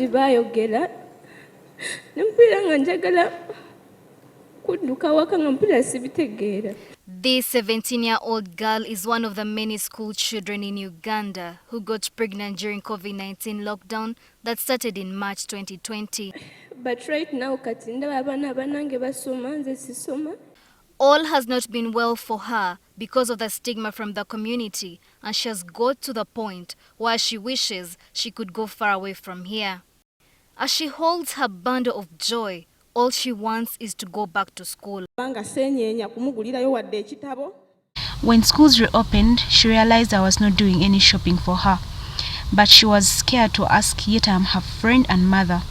bye bayogera mpulira nga njagala kudduka waka nga mpulira sibitegeera. This 17-year-old girl is one of the many school children in Uganda who got pregnant during COVID-19 lockdown that started in March 2020. But right now kati ndaba abaana banange basoma nze sisoma. All has not been well for her because of the stigma from the community, and she has got to the point where she wishes she could go far away from here. As she holds her bundle of joy, all she wants is to go back to school. When schools reopened, she realized I was not doing any shopping for her, but she was scared to ask, yet I am her friend and mother.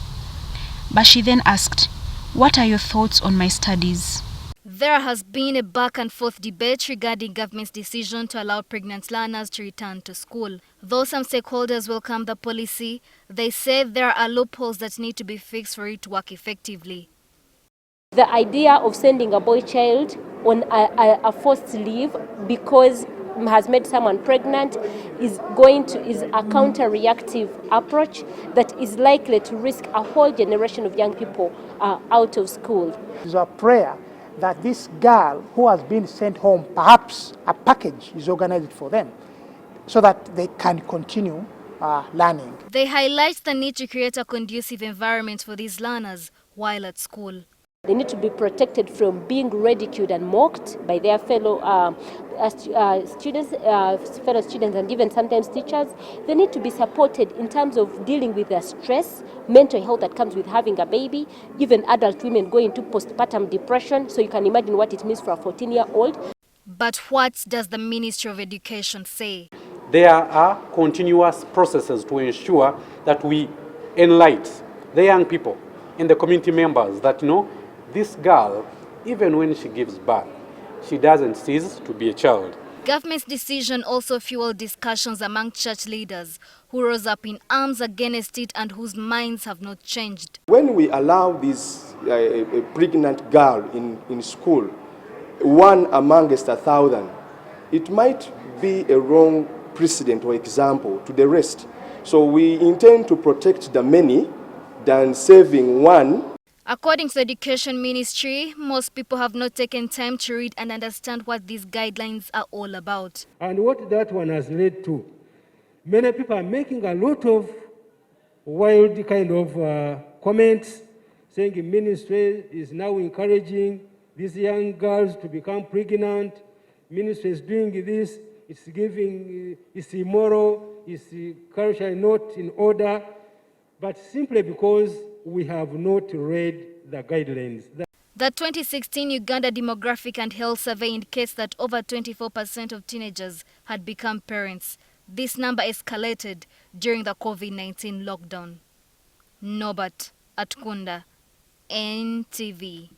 But she then asked, "What are your thoughts on my studies?" There has been a back and forth debate regarding government's decision to allow pregnant learners to return to school. Though some stakeholders welcome the policy, they say there are loopholes that need to be fixed for it to work effectively. The idea of sending a boy child on a forced leave because has made someone pregnant is a counter-reactive approach that is likely to risk a whole generation of young people out of school. It is a prayer that this girl who has been sent home, perhaps a package is organized for them so that they can continue learning. They highlight the need to create a conducive environment for these learners while at school. They need to be protected from being ridiculed and mocked by their fellow students and even sometimes teachers. They need to be supported in terms of dealing with their stress, mental health that comes with having a baby, even adult women go into postpartum depression, so you can imagine what it means for a 14-year-old. But what does the Ministry of Education say? There are continuous processes to ensure that we enlighten the young people and the community members that this girl, even when she gives birth, she doesn't cease to be a child. Government's decision also fueled discussions among church leaders who rose up in arms against it and whose minds have not changed. When we allow this a pregnant girl in school, one amongst 1,000, it might be a wrong precedent or example to the rest. So we intend to protect the many than saving one. According to the Education Ministry, most people have not taken time to read and understand what these guidelines are all about. And what that one has led to, many people are making a lot of wild kind of comments, saying the ministry is now encouraging these young girls to become pregnant. Ministry is doing this, it's immoral, it's culturally not in order, but simply because we have not read the guidelines. The 2016 Uganda Demographic and Health Survey indicates that over 24% of teenagers had become parents. This number escalated during the COVID-19 lockdown. Nobert Atukunda, NTV.